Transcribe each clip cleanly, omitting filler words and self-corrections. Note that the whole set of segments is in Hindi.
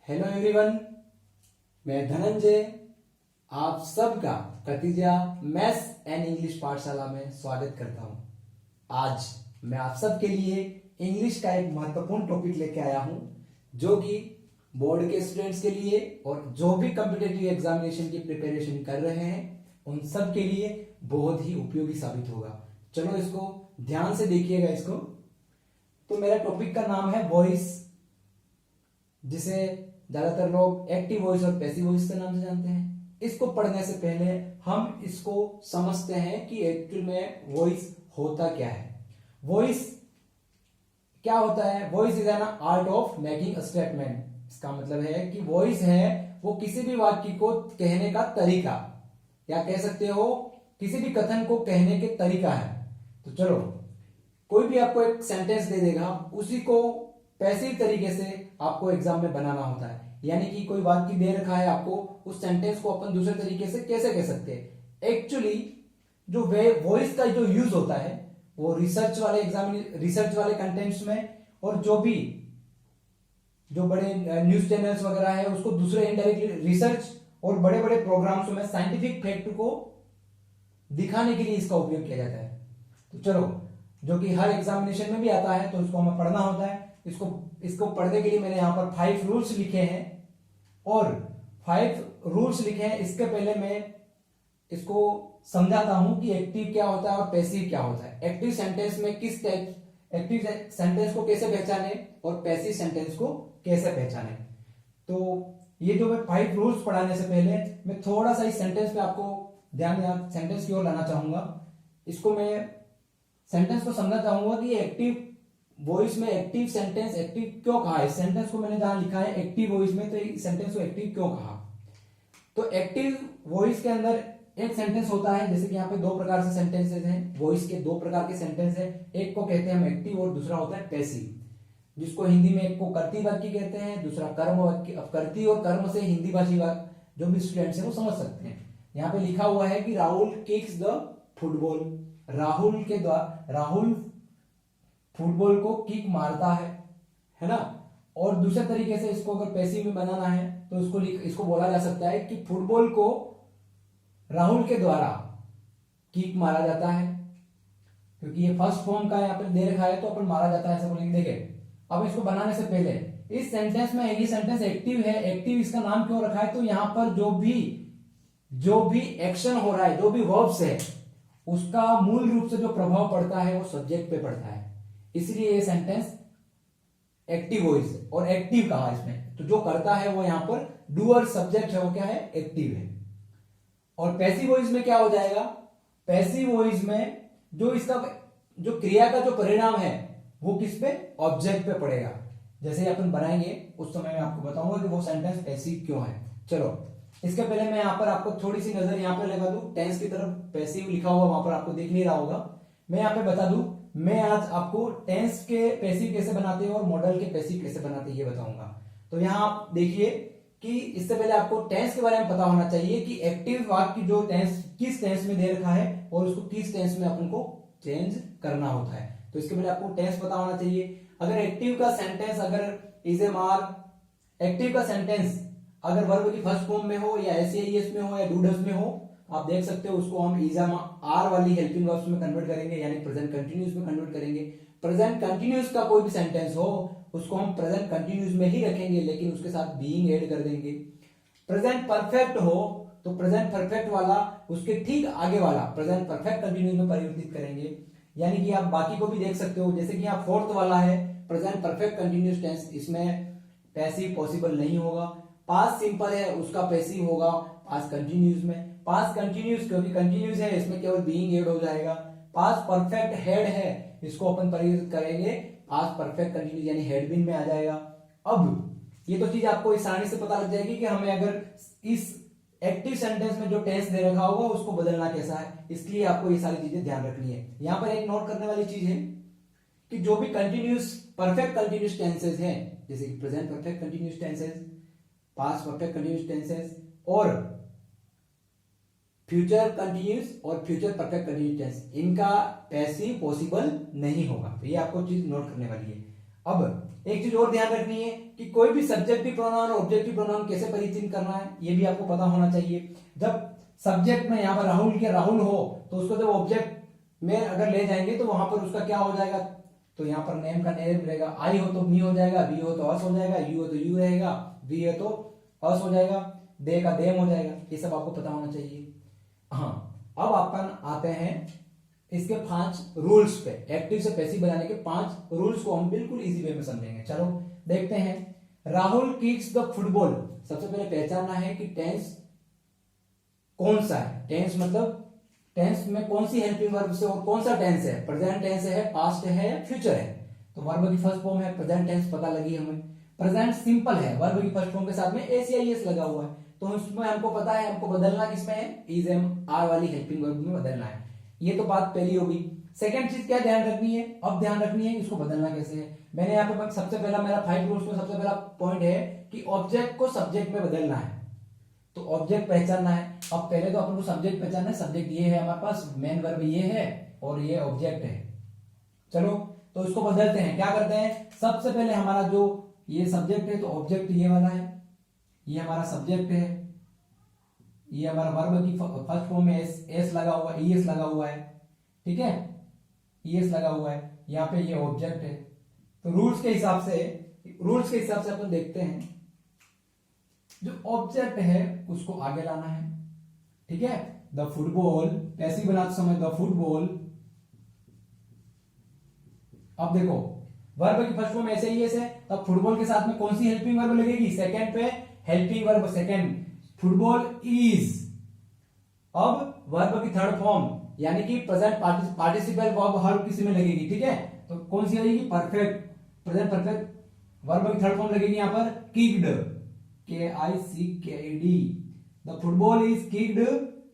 हेलो एवरीवन, मैं धनंजय आप सबका कतिजा मैथ्स एंड इंग्लिश पाठशाला में स्वागत करता हूं। आज मैं आप सबके लिए इंग्लिश का एक महत्वपूर्ण टॉपिक लेके आया हूं जो कि बोर्ड के स्टूडेंट्स के लिए और जो भी कॉम्पिटिटिव एग्जामिनेशन की प्रिपरेशन कर रहे हैं उन सब के लिए बहुत ही उपयोगी साबित होगा। चलो इसको ध्यान से देखिएगा। इसको तो मेरा टॉपिक का नाम है वॉइस, जिसे ज्यादातर लोग एक्टिव वॉइस और पैसिव वॉइस के नाम से जानते हैं। इसको पढ़ने से पहले हम इसको समझते हैं कि एक्चुअल में वॉइस होता क्या है। वॉइस क्या होता है? Voice is an art of making a statement. इसका मतलब है कि वॉइस है वो किसी भी वाक्य को कहने का तरीका, या कह सकते हो किसी भी कथन को कहने के तरीका है। तो चलो, कोई भी आपको एक सेंटेंस दे देगा, उसी को पैसिव तरीके से आपको एग्जाम में बनाना होता है। यानी कि कोई वाक्य दे रखा है आपको, उस सेंटेंस को अपन दूसरे तरीके से कैसे कह सकते हैं। एक्चुअली जो वॉइस का जो यूज होता है वो रिसर्च वाले कंटेंट्स में, और जो बड़े न्यूज चैनल्स वगैरह है उसको दूसरे इनडायरेक्टली रिसर्च और बड़े बड़े प्रोग्राम्स में साइंटिफिक फैक्ट को दिखाने के लिए इसका उपयोग किया जाता है। तो चलो, जो कि हर एग्जामिनेशन में भी आता है, तो इसको हमें पढ़ना होता है। इसको पढ़ने के लिए मैंने यहां पर 5 रूल्स लिखे हैं, और 5 रूल्स लिखे हैं। इसके पहले मैं इसको समझाता हूं कि एक्टिव क्या होता है और पैसिव क्या होता है। एक्टिव सेंटेंस में एक्टिव सेंटेंस को कैसे पहचाने और पैसिव सेंटेंस को कैसे पहचाने। तो ये जो मैं 5 रूल्स पढ़ाने से पहले मैं थोड़ा सा इस सेंटेंस पे आपको ध्यान सेंटेंस की ओर लाना चाहूंगा। इसको मैं सेंटेंस को समझना चाहूंगा कि एक्टिव वॉइस में एक्टिव सेंटेंस एक्टिव क्यों कहा। इस सेंटेंस को मैंने जहां लिखा है एक्टिव वॉइस में, तो इस सेंटेंस को एक्टिव क्यों कहा। तो एक्टिव वॉइस के अंदर एक सेंटेंस होता है, जैसे कि यहाँ पे 2 प्रकार से सेंटेंसेस हैं। वॉइस के 2 प्रकार के सेंटेंस है। एक को कहते हैं हम एक्टिव और दूसरा होता है पैसिव, जिसको हिंदी में एक को कर्ती वाक्य कहते हैं, दूसरा कर्म वाक्य। अब कर्ती और कर्म से हिंदी भाषी जो भी स्टूडेंट्स हैं वो समझ सकते हैं। यहाँ पे लिखा हुआ है कि Rahul kicks the football. Rahul football को किक मारता है ना। और दूसरे तरीके से इसको अगर पैसिव में बनाना है तो इसको बोला जा सकता है कि फुटबॉल को राहुल के द्वारा किक मारा जाता है, क्योंकि ये फर्स्ट फॉर्म का यहाँ पे दे रखा है, तो अपन मारा जाता है ऐसा बोलेंगे। देखें, अब इसको बनाने से पहले इस सेंटेंस में ये सेंटेंस एक्टिव है। एक्टिव इसका नाम क्यों रखा है? तो यहां पर जो भी एक्शन हो रहा है, जो भी वर्ब्स है, उसका मूल रूप से जो प्रभाव पड़ता है वो सब्जेक्ट पे पड़ता है। इसलिए ये सेंटेंस एक्टिव वॉइस है। और एक्टिव कहा इसमें, तो जो करता है वो यहां पर डूअर सब्जेक्ट है, वो क्या है? एक्टिव है। और पैसिव वॉइस में क्या हो जाएगा? पैसिव वॉइस में जो क्रिया का जो परिणाम है वो किस पे? ऑब्जेक्ट पे पड़ेगा। जैसे अपन बनाएंगे उस समय मैं आपको बताऊंगा कि वो सेंटेंस पैसिव क्यों है। चलो, इसके पहले मैं यहां पर आपको थोड़ी सी नजर यहां पर लगा दूं। टेंस की तरफ पैसिव लिखा हुआ वहां पर आपको दिख नहीं रहा होगा। मैं यहां पे बता दूं, मैं आज आपको टेंस के पैसिव कैसे बनाते हैं और मॉडल के पैसिव कैसे बनाते हैं ये बताऊंगा। तो यहां आप देखिए कि इससे पहले आपको टेंस के बारे में पता होना चाहिए कि एक्टिव वाक्य जो टेंस किस टेंस में दे रखा है और उसको किस टेंस में अपन को चेंज करना होता है। तो इसके पहले आपको टेंस पता होना चाहिए। अगर एक्टिव का सेंटेंस अगर वर्ब की फर्स्ट फॉर्म में हो, या एसएस में हो, या डूडस में हो, आप देख सकते हो उसको हम इज आर वाली हेल्पिंग वर्ब्स में कन्वर्ट करेंगे, यानी प्रेजेंट कंटिन्यूस में कन्वर्ट करेंगे। प्रेजेंट कंटिन्यूस का कोई भी सेंटेंस हो उसको हम प्रेजेंट कंटिन्यूस में ही रखेंगे, लेकिन उसके साथ बीइंग ऐड कर देंगे। प्रेजेंट परफेक्ट हो तो प्रेजेंट परफेक्ट वाला उसके ठीक आगे वाला प्रेजेंट परफेक्ट कंटिन्यूस में परिवर्तित करेंगे। यानी कि आप बाकी को भी देख सकते हो, जैसे कि यहाँ फोर्थ वाला है प्रेजेंट परफेक्ट कंटिन्यूस टेंस, इसमें पैसिव पॉसिबल नहीं होगा। पास्ट सिंपल है, उसका पैसिव होगा पास्ट कंटिन्यूस में। पास्ट कंटिन्यूस क्योंकि कंटिन्यूस है, इसमें केवल बीइंग ऐड हो जाएगा। पास्ट परफेक्ट हेड है, इसको अपन परिवर्तित करेंगे पास्ट परफेक्ट कंटिन्यूस, यानी हेड बीन में आ जाएगा। अब ये तो चीज आपको आसानी से पता लग जाएगी कि हमें अगर इस एक्टिव सेंटेंस में जो टेंस दे रखा होगा उसको बदलना कैसा है। इसलिए आपको ये सारी चीजें ध्यान रखनी है। यहां पर एक नोट करने वाली चीज है कि जो भी कंटिन्यूस परफेक्ट कंटिन्यूस टेंसेस हैं, जैसे कि present perfect continuous tenses, past perfect continuous tenses, और फ्यूचर कंटिन्यूस और फ्यूचर परफेक्ट कंटिन्यूस टेंस, इनका पैसिव पॉसिबल नहीं होगा। तो ये आपको चीज नोट करने वाली है। अब एक चीज और ध्यान रखनी है कि कोई भी सब्जेक्टिव प्रोनाउन और ऑब्जेक्टिव प्रोनाउन कैसे परिचित करना है, ये भी आपको पता होना चाहिए। जब सब्जेक्ट में यहाँ पर राहुल के राहुल हो तो उसको जब ऑब्जेक्ट में अगर ले जाएंगे तो वहां पर उसका क्या हो जाएगा, तो यहाँ पर नेम का नेम रहेगा, आई हो तो मी हो जाएगा, बी हो तो अस हो जाएगा, यू हो तो यू रहेगा, वी है तो अस हो जाएगा, दे का देम हो जाएगा। ये सब आपको पता होना चाहिए। हाँ, अब अपन आते हैं इसके 5 रूल्स पे, एक्टिव से पैसिव बनाने के 5 रूल्स को हम बिल्कुल इजी वे में समझेंगे। चलो देखते हैं। Rahul kicks the football. सबसे पहले पहचानना है कि टेंस कौन सा है। टेंस मतलब टेंस में कौन सी हेल्पिंग वर्ब से और कौन सा टेंस है, प्रेजेंट टेंस है, पास्ट है या फ्यूचर है। तो वर्ब की फर्स्ट फॉर्म है प्रेजेंट टेंस, पता लगी हमें। प्रेजेंट सिंपल है, वर्ब की फर्स्ट फॉर्म के साथ में एस या एस लगा हुआ है, तो इसमें हमको पता है हमको बदलना किसमें है, इज एम आर वाली हेल्पिंग वर्ब में बदलना है। ये तो बात पहली होगी। सेकंड चीज क्या ध्यान रखनी है, अब ध्यान रखनी है इसको बदलना कैसे है। मैंने यहाँ पे सबसे पहला मेरा 5 रूल्स में सबसे पहला पॉइंट है कि ऑब्जेक्ट को सब्जेक्ट में बदलना है, तो ऑब्जेक्ट पहचानना है। अब पहले तो अपन को सब्जेक्ट पहचानना है, सब्जेक्ट ये है हमारे पास, मेन वर्ब ये है और ये ऑब्जेक्ट है। चलो तो इसको बदलते हैं, क्या करते हैं, सबसे पहले हमारा जो ये सब्जेक्ट है तो ऑब्जेक्ट ये वाला है, ये हमारा सब्जेक्ट है, ये हमारा वर्ब की फर्स्ट फॉर्म में एस लगा हुआ है, ईएस लगा हुआ है, ठीक है, ईएस लगा हुआ है, यहाँ पे ये ऑब्जेक्ट है। तो रूल्स के हिसाब से अपन देखते हैं, जो ऑब्जेक्ट है उसको आगे लाना है, ठीक है। द फुटबॉल, पैसिव बनाते समय द फुटबॉल। अब देखो वर्ब की फर्स्ट फॉर्म ऐसे ही है, तब फुटबॉल के साथ में कौन सी हेल्पिंग वर्ब लगेगी, सेकंड पे helping verb second, football is. अब वर्ब की थर्ड फॉर्म यानी कि प्रेजेंट पार्टिसिपल वर्ब हर किसी में लगेगी, ठीक है। तो कौन सी लगेगी, परफेक्ट, प्रेजेंट परफेक्ट। वर्ब की थर्ड फॉर्म लगेगी यहां पर kicked, KICKED, the football is kicked.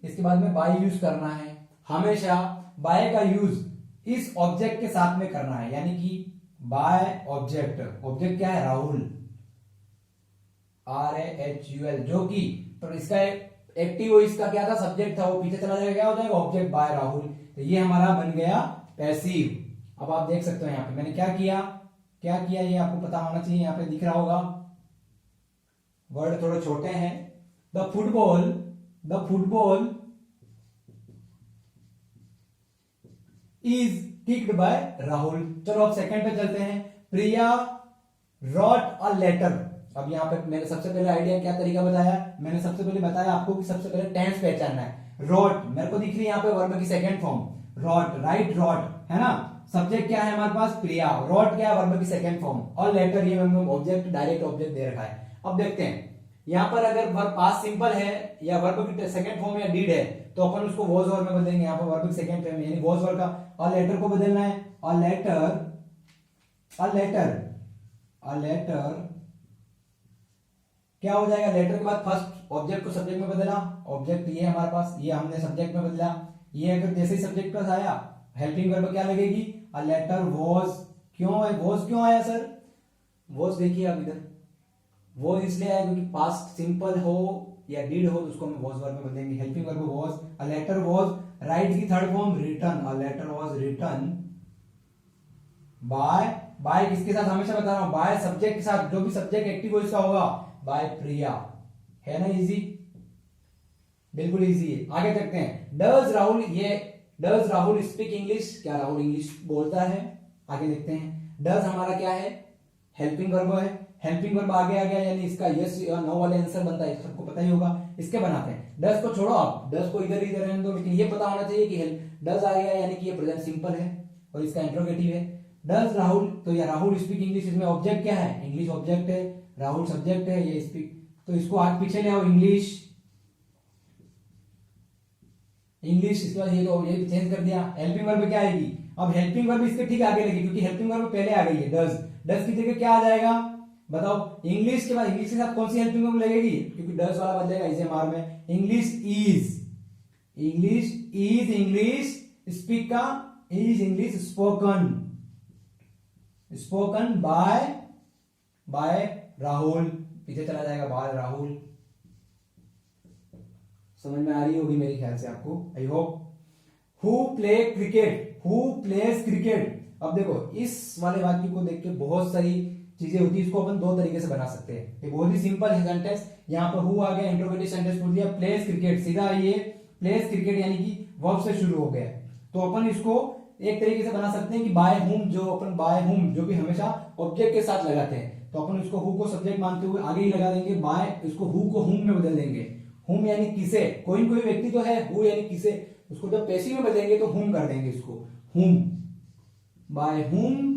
इसके बाद में बाय यूज करना है, हमेशा बाय का यूज इस ऑब्जेक्ट के साथ में करना है, यानी कि बाय ऑब्जेक्ट। ऑब्जेक्ट क्या है, राहुल, RAHUL, जो कि तो इसका एक्टिव हो, इसका क्या था, सब्जेक्ट था, वो पीछे चला जाएगा, क्या हो जाएगा, ऑब्जेक्ट बाय राहुल। तो ये हमारा बन गया पैसिव। अब आप देख सकते हो यहाँ पे मैंने क्या किया ये आपको पता होना चाहिए, यहाँ पे दिख रहा होगा, वर्ड थोड़े छोटे हैं। The football is kicked bye Rahul. चलो अब सेकंड पे चलते हैं। प्रिया रॉट अ लेटर। अब यहाँ पे मैंने सबसे पहले आइडिया क्या तरीका बताया, मैंने सबसे पहले बताया आपको कि सबसे पहले टेंस पहचानना है। रॉट मेरे को दिख रही है यहाँ पे वर्ब की second form, wrote, write, wrote है ना। सब्जेक्ट क्या है हमारे पास, प्रिया, रॉट क्या है, वर्ब की सेकंड फॉर्म, और लेटर ये ऑब्जेक्ट, डायरेक्ट ऑब्जेक्ट दे रखा है। अब देखते हैं यहाँ पर अगर वर्ब पास्ट सिंपल है या वर्ब की सेकंड फॉर्म या डीड है तो अपन उसको वॉज वर्ब में बदलेंगे। यहाँ पर वर्ब की सेकंड फॉर्म यानी वॉज वर्ब का, और लेटर को बदलना है, और लेटर क्या हो जाएगा, लेटर के बाद फर्स्ट ऑब्जेक्ट को सब्जेक्ट में बदला, ऑब्जेक्ट ये हमारे पास, ये हमने सब्जेक्ट में बदला, ये अगर जैसे ही सब्जेक्ट पास आया हेल्पिंग वर्ब क्या लगेगी, अ लेटर वॉज। वॉज क्यों आया सर, वॉज देखिए आप इधर, वो इसलिए आया क्योंकि पास्ट सिंपल हो या डीड हो तो उसको हम वॉज वर्ब में बदलेंगे। Helping verb was, a letter was, write की third form written, a letter was written by किसके साथ, हमेशा बता रहा हूं, बाय सब्जेक्ट के साथ, जो भी सब्जेक्ट एक्टिव हो इसका होगा, बाय प्रिया, है ना इजी, बिल्कुल इजी है। आगे देखते हैं, डज राहुल स्पीक इंग्लिश, क्या राहुल इंग्लिश बोलता है। आगे देखते हैं, डज हमारा क्या है, हेल्पिंग वर्ब है, हेल्पिंग वर्ब आगे आ गया यानी इसका यस या नो वाले आंसर बनता है, सबको पता ही होगा। इसके बनाते हैं, डज को छोड़ो आप, डज को इधर रहने दो, लेकिन ये पता होना चाहिए कि डज आ गया यानी कि ये प्रेजेंट सिंपल है और इसका इंट्रोगेटिव है। डज राहुल, तो ये राहुल स्पीक इंग्लिश, इसमें ऑब्जेक्ट क्या है, इंग्लिश ऑब्जेक्ट है, राहुल सब्जेक्ट है, ये स्पीक, तो इसको आगे पीछे ले आओ, इंग्लिश, इसके बाद ये चेंज कर दिया। हेल्पिंग वर्ब क्या आएगी, अब हेल्पिंग वर्ब इसके ठीक आगे लगी क्योंकि हेल्पिंग वर्ब पहले आ गई है, डज की जगह क्या आ जाएगा बताओ, इंग्लिश के बाद, इंग्लिश के साथ कौन सी हेल्पिंग वर्ब लगेगी, क्योंकि डज वाला बदलेगा इसे मार में, इंग्लिश इंग्लिश स्पीक का is English spoken by Rahul, पीछे चला जाएगा, बाय राहुल। समझ में आ रही होगी मेरे ख्याल से आपको, I hope. Who plays cricket, अब देखो इस वाले वाक्य को देख के बहुत सारी चीजें होती है, इसको अपन दो तरीके से बना सकते हैं। ये बहुत ही सिंपल है सेंटेंस। यहाँ पर हु आ गया, इंट्रोगेटिव सेंटेंस पूछ दिया, प्लेस क्रिकेट, सीधा ये प्लेस क्रिकेट यानी कि वर्ब से शुरू हो गया। तो अपन इसको एक तरीके से बना सकते हैं कि बाय हुम, जो अपन बाय हुम जो भी हमेशा ऑब्जेक्ट के साथ लगाते हैं, तो अपन इसको हु को सब्जेक्ट मानते हुए आगे ही लगा देंगे बाय, इसको हु को हुम में बदल देंगे। हुम यानी किसे, कोई कोई व्यक्ति तो है, हु यानी किसे, उसको जब पैसिव में बदलेंगे तो हुम कर देंगे इसको, हुम, बाय हुम।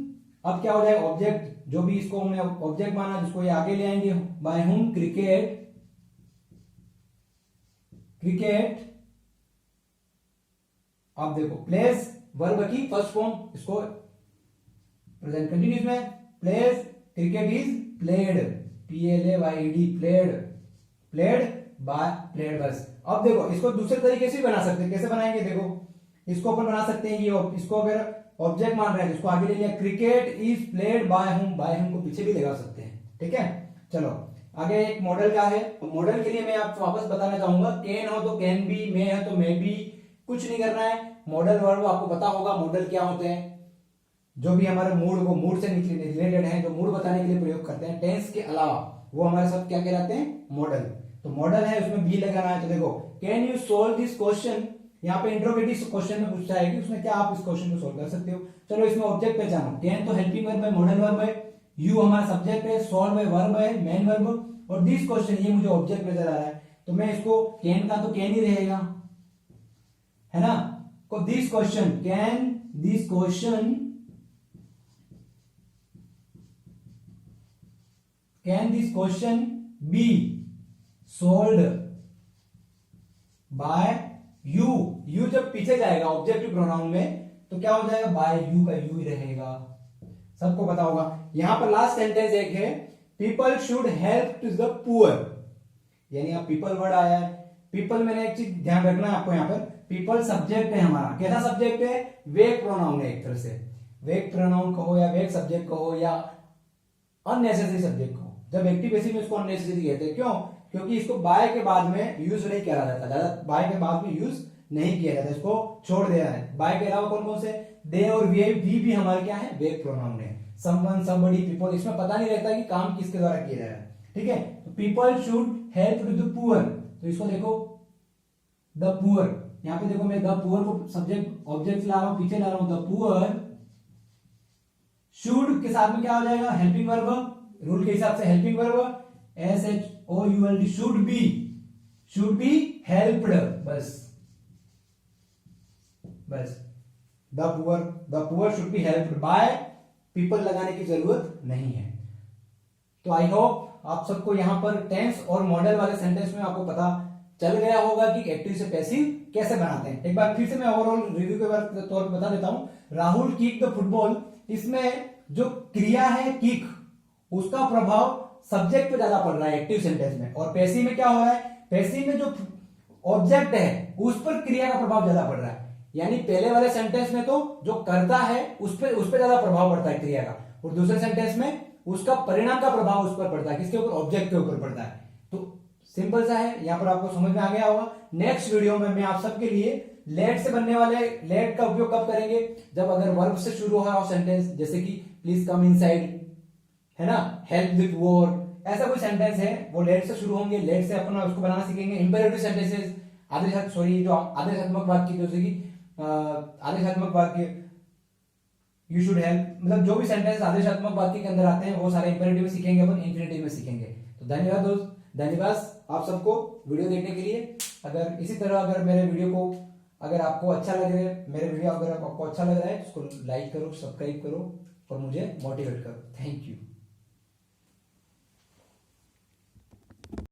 अब क्या हो जाएगा, ऑब्जेक्ट जो भी इसको हमने ऑब्जेक्ट माना जिसको ये आगे ले आएंगे, बाय हुम क्रिकेट, क्रिकेट। अब देखो प्लेस वर्ब की फर्स्ट फॉर्म, इसको प्रेजेंट कंटिन्यूस में, place cricket is played, PLAYD, played, played by, played बस। अब देखो इसको दूसरे तरीके से भी बना सकते हैं, कैसे बनाएंगे देखो, इसको अपन बना सकते हैं ये, इसको अगर ऑब्जेक्ट मान रहे हैं इसको आगे ले लिया, cricket is played by whom, by whom को पीछे भी लगा सकते हैं, ठीक है। चलो आगे एक मॉडल का है, तो मॉडल के लिए मैं आपको वापस बताना चाहूंगा, कैन हो तो कैन बी, मे है तो मे बी, कुछ नहीं करना है। मॉडल वर्ब आपको पता होगा मॉडल क्या होते हैं, जो भी हमारे मूड को, मूड से रिलेटेड है, जो मूड बताने के लिए प्रयोग करते हैं टेंस के अलावा, वो हमारे साथ क्या कहलाते हैं, मॉडल। तो मॉडल है, उसमें बी लगाना है। तो देखो can you solve this question, यहाँ पे इंट्रोगेटिव क्वेश्चन में पूछता है कि उसमें क्या आप इस क्वेश्चन को सोल्व कर सकते हो। चलो इसमें ऑब्जेक्ट पहचानो, कैन तो हेल्पिंग वर्ब है, मॉडल वर्ब है, यू हमारा सब्जेक्ट है, सोल्व है वर्ब है, मेन वर्ब, और दिस क्वेश्चन ये मुझे ऑब्जेक्ट नजर आ रहा है, तो मैं इसको कैन का तो कैन ही रहेगा, है ना। को this question, can this question, can this question be solved by you, you जब पीछे जाएगा ऑब्जेक्टिव प्रोनाउन में तो क्या हो जाएगा, बाय यू का यू ही रहेगा, सबको पता होगा। यहां पर लास्ट सेंटेंस एक है, people should help to the poor, यानी अब पीपल वर्ड आया है। पीपल, मैंने एक चीज ध्यान रखना है आपको, यहां पर पीपल सब्जेक्ट है हमारा, कैसा सब्जेक्ट है, वेग प्रोनाउन है एक तरह से, वेग प्रोनाउन कहो या वेग सब्जेक्ट कहो या अननेसेसरी सब्जेक्ट कहो। जब एक्टिव पैसिव में इसको अननेसेसरी कहते हैं, क्यों, क्योंकि इसको बाय के बाद में यूज नहीं करा जाता, ज्यादा बाय के बाद में यूज नहीं किया जाता, इसको छोड़ दिया है। बाय के अलावा कौन कौन से, दे और वी भी हमारे क्या है, वेग प्रोनाउन है। समवन, समबडी, पीपल, इसमें पता नहीं रहता कि काम किसके द्वारा किया जा रहा है, ठीक है। तो people should help to the poor, तो इसको देखो द पुअर, यहां पे देखो मैं द पुअर को सब्जेक्ट ऑब्जेक्ट ला रहा हूं, पीछे ला रहा हूं, द पुअर शुड के साथ में क्या हो जाएगा, हेल्पिंग वर्ब, रूल के हिसाब से helping verb, SHOULD, should be helped, बस बस, the poor should be helped bye, people लगाने की जरूरत नहीं है। तो आई होप आप सबको यहां पर टेंस और मॉडल वाले सेंटेंस में आपको पता चल गया होगा कि एक्टिव से पैसिव कैसे बनाते हैं। एक बार फिर से मैं ओवरऑल रिव्यू के तौर पर बता देता हूं। राहुल किक द फुटबॉल, इसमें जो क्रिया है किक, उसका प्रभाव सब्जेक्ट पे ज्यादा पड़ रहा है एक्टिव सेंटेंस में, और पैसिव में क्या हो रहा है, पैसिव में जो ऑब्जेक्ट है उस पर क्रिया का प्रभाव ज्यादा पड़ रहा है। यानी पहले वाले सेंटेंस में तो जो करता है उस पर ज्यादा प्रभाव पड़ता है क्रिया का, और दूसरे सेंटेंस में उसका परिणाम का प्रभाव उस पर पड़ता है, किसके ऊपर, ऑब्जेक्ट के ऊपर पड़ता है। तो सिंपल सा है, यहां पर आपको समझ में आ गया होगा। नेक्स्ट वीडियो में मैं आप सबके लिए लेट से बनने वाले, लेट का उपयोग कब करेंगे, जब अगर वर्ब से शुरू हो रहा हो सेंटेंस, जैसे कि प्लीज कम इनसाइड, है ना, हेल्प विद वॉर, ऐसा कोई सेंटेंस है वो लेट से शुरू होंगे, लेट से अपना उसको बनाना सीखेंगे। इंपेरेटिव सेंटेंसेस, जो आदेशात्मक वाक्य, जैसे कि आदेशात्मक वाक्य, यू शुड हेल्प, मतलब जो भी सेंटेंस आदेशात्मक वाक्य के अंदर आते हैं वो सारे इंपेरेटिव में सीखेंगे, अपन इन्फिनेटिव में सीखेंगे। तो धन्यवाद दोस्त, धन्यवाद आप सबको वीडियो देखने के लिए। अगर इसी तरह अगर मेरे वीडियो को, अगर आपको अच्छा लग रहा है, मेरे वीडियो अगर आपको अच्छा लग रहा है तो उसको लाइक करो, सब्सक्राइब करो और मुझे मोटिवेट करो। Thank you.